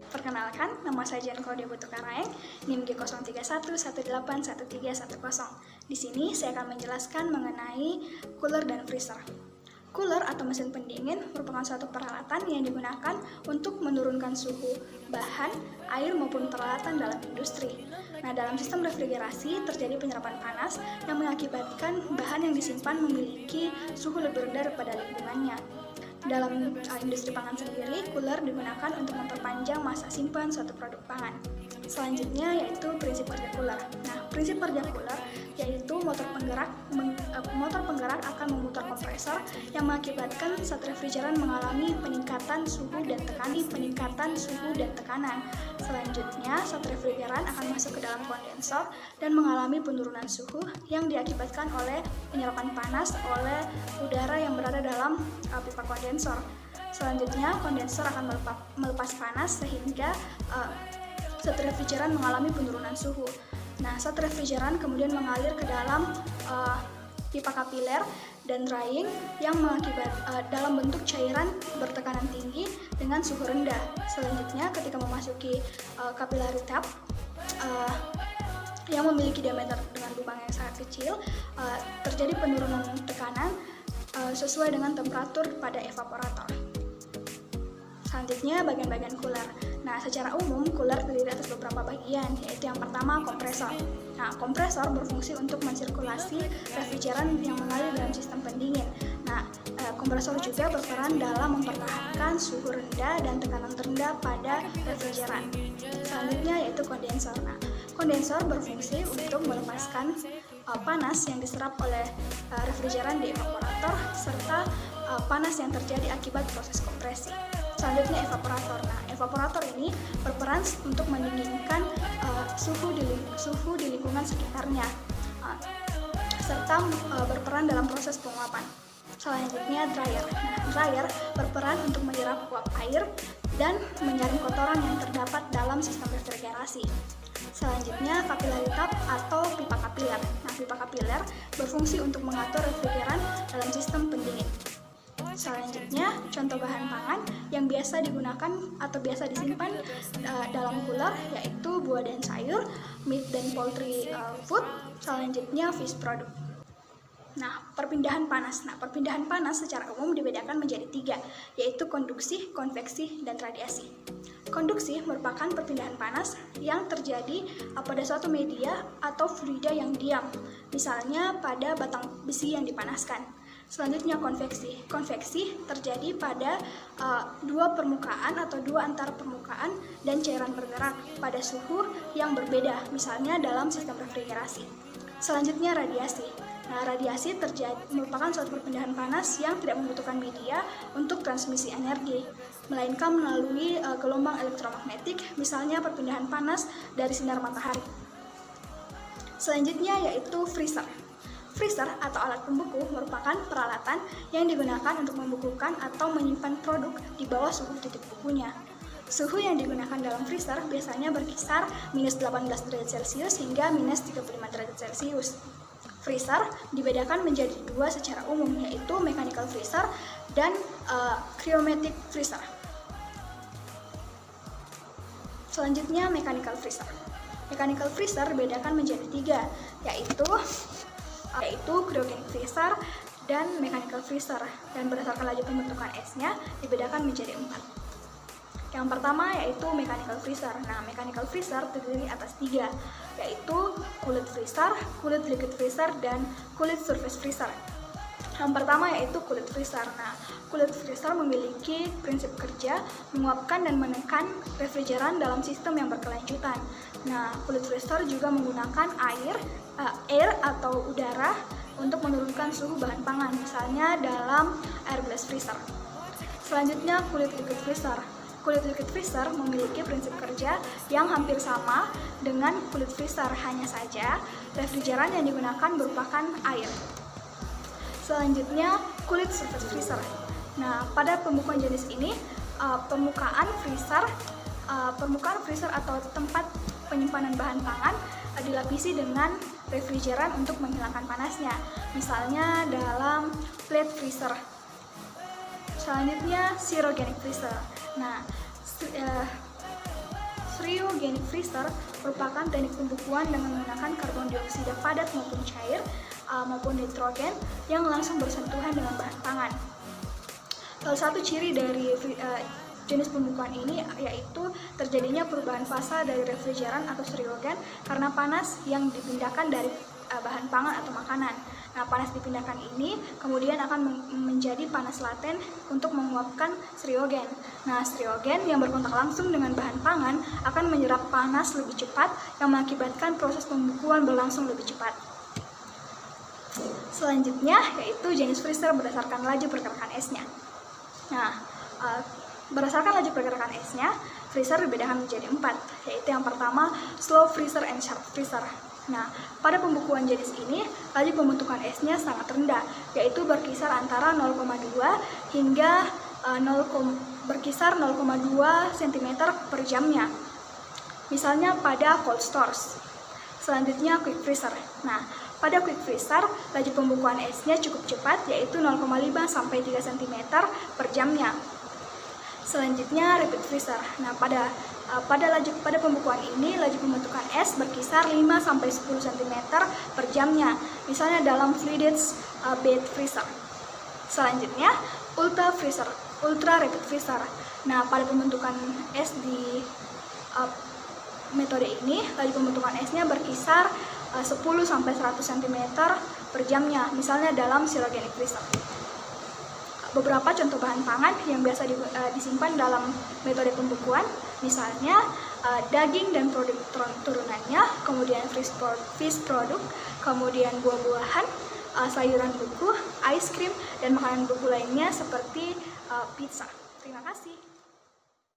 Perkenalkan, nama saya Jan Claudia Putu Karaeng, NIM G0311818110. Di sini saya akan menjelaskan mengenai cooler dan freezer. Cooler atau mesin pendingin merupakan suatu peralatan yang digunakan untuk menurunkan suhu bahan, air maupun peralatan dalam industri. Nah, dalam sistem refrigerasi terjadi penyerapan panas yang mengakibatkan bahan yang disimpan memiliki suhu lebih rendah daripada lingkungannya. Dalam industri pangan sendiri, cooler digunakan untuk memperpanjang masa simpan suatu produk pangan. Selanjutnya yaitu prinsip kerja cooler. Nah, prinsip kerja cooler yaitu motor penggerak akan memutar kompresor yang mengakibatkan zat refrigeran mengalami peningkatan suhu dan tekanan. Selanjutnya, zat refrigeran akan masuk ke dalam kondensor dan mengalami penurunan suhu yang diakibatkan oleh penyerapan panas oleh udara yang berada dalam pipa kondensor. Selanjutnya, kondensor akan melepas panas sehingga zat refrigeran mengalami penurunan suhu. Nah, zat refrigeran kemudian mengalir ke dalam pipa kapiler dan drying yang dalam bentuk cairan bertekanan tinggi dengan suhu rendah. Selanjutnya, ketika memasuki capillary tap yang memiliki diameter dengan lubang yang sangat kecil, terjadi penurunan tekanan sesuai dengan temperatur pada evaporator. Selanjutnya, bagian-bagian cooler. Nah, secara umum, cooler terdiri atas beberapa bagian, yaitu yang pertama, kompresor. Nah, kompresor berfungsi untuk mensirkulasi refrigeran yang mengalir dalam sistem pendingin. Nah, kompresor juga berperan dalam mempertahankan suhu rendah dan tekanan terendah pada refrigeran. Selanjutnya, yaitu kondensor. Nah, kondensor berfungsi untuk melepaskan panas yang diserap oleh refrigeran di evaporator serta panas yang terjadi akibat proses kompresi. Selanjutnya, evaporator. Nah, evaporator ini berperan untuk mendinginkan suhu di lingkungan sekitarnya serta berperan dalam proses penguapan. Selanjutnya, dryer. Nah, dryer berperan untuk menyerap uap air dan menyaring kotoran yang terdapat dalam sistem refrigerasi. Selanjutnya, capillary tap atau pipa kapiler. Nah, pipa kapiler berfungsi untuk mengatur refrigeran dalam sistem pendingin. Selanjutnya, contoh bahan pangan yang biasa digunakan atau biasa disimpan dalam cooler yaitu buah dan sayur, meat dan poultry food, selanjutnya fish product. Nah, perpindahan panas. Nah, perpindahan panas secara umum dibedakan menjadi 3, yaitu konduksi, konveksi, dan radiasi. Konduksi merupakan perpindahan panas yang terjadi pada suatu media atau fluida yang diam, misalnya pada batang besi yang dipanaskan. Selanjutnya, konveksi. Konveksi terjadi pada dua permukaan atau dua antar permukaan dan cairan bergerak pada suhu yang berbeda, misalnya dalam sistem refrigerasi. Selanjutnya, radiasi. Nah, radiasi merupakan suatu perpindahan panas yang tidak membutuhkan media untuk transmisi energi, melainkan melalui gelombang elektromagnetik, misalnya perpindahan panas dari sinar matahari. Selanjutnya yaitu freezer. Freezer atau alat pembeku merupakan peralatan yang digunakan untuk membukukan atau menyimpan produk di bawah suhu titik bekunya. Suhu yang digunakan dalam freezer biasanya berkisar minus 18 derajat Celcius hingga minus 35 derajat Celcius. Freezer dibedakan menjadi 2 secara umum, yaitu mechanical freezer dan cryomatic freezer. Selanjutnya, mechanical freezer. Mechanical freezer dibedakan menjadi 3, yaitu cryogenic freezer dan mechanical freezer, dan berdasarkan laju pembentukan esnya dibedakan menjadi 4. Yang pertama yaitu mechanical freezer. Nah, mechanical freezer terdiri atas 3, yaitu cooled freezer, cooled liquid freezer, dan cooled surface freezer. Yang pertama yaitu cooled freezer. Nah, cooled freezer memiliki prinsip kerja menguapkan dan menekan refrigeran dalam sistem yang berkelanjutan. Nah, cooled freezer juga menggunakan air atau udara untuk menurunkan suhu bahan pangan, misalnya dalam air blast freezer. Selanjutnya, cooled liquid freezer. Cooled liquid freezer memiliki prinsip kerja yang hampir sama dengan cooled freezer, hanya saja refrigeran yang digunakan merupakan air. Selanjutnya, cooled surface freezer. Nah, pada pembukuan jenis ini, permukaan freezer atau tempat penyimpanan bahan pangan dilapisi dengan refrigeran untuk menghilangkan panasnya, misalnya dalam plate freezer. Selanjutnya, cryogenic freezer. Nah, cryogenic freezer merupakan teknik pembukuan dengan menggunakan karbon dioksida padat maupun cair maupun nitrogen yang langsung bersentuhan dengan bahan pangan. Salah satu ciri dari jenis pembukuan ini yaitu terjadinya perubahan fasa dari refrigeran atau cryogen karena panas yang dipindahkan dari bahan pangan atau makanan. Nah, panas dipindahkan ini kemudian akan menjadi panas laten untuk menguapkan cryogen. Nah, cryogen yang berkontak langsung dengan bahan pangan akan menyerap panas lebih cepat yang mengakibatkan proses pembukuan berlangsung lebih cepat. Selanjutnya yaitu jenis freezer berdasarkan laju pergerakan esnya. Nah, berdasarkan laju pergerakan esnya, freezer dibedakan menjadi 4, yaitu yang pertama slow freezer and sharp freezer. Nah, pada pembukuan jenis ini, laju pembentukan esnya sangat rendah, yaitu berkisar antara 0,2 hingga berkisar 0,2 cm per jamnya. Misalnya pada cold stores. Selanjutnya quick freezer. Nah, pada quick freezer, laju pembukuan esnya cukup cepat, yaitu 0,5 sampai 3 cm per jamnya. Selanjutnya rapid freezer. Nah, pada pembukuan ini laju pembentukan es berkisar 5 sampai 10 cm per jamnya. Misalnya dalam fluided bed freezer. Selanjutnya ultra rapid freezer. Nah, pada pembentukan es di metode ini laju pembentukan esnya berkisar 10 sampai 100 cm per jamnya. Misalnya dalam cryogenic freezer. Beberapa contoh bahan pangan yang biasa disimpan dalam metode pembukuan, misalnya daging dan produk turunannya, kemudian fish product, kemudian buah-buahan, sayuran beku, ice cream, dan makanan beku lainnya seperti pizza. Terima kasih.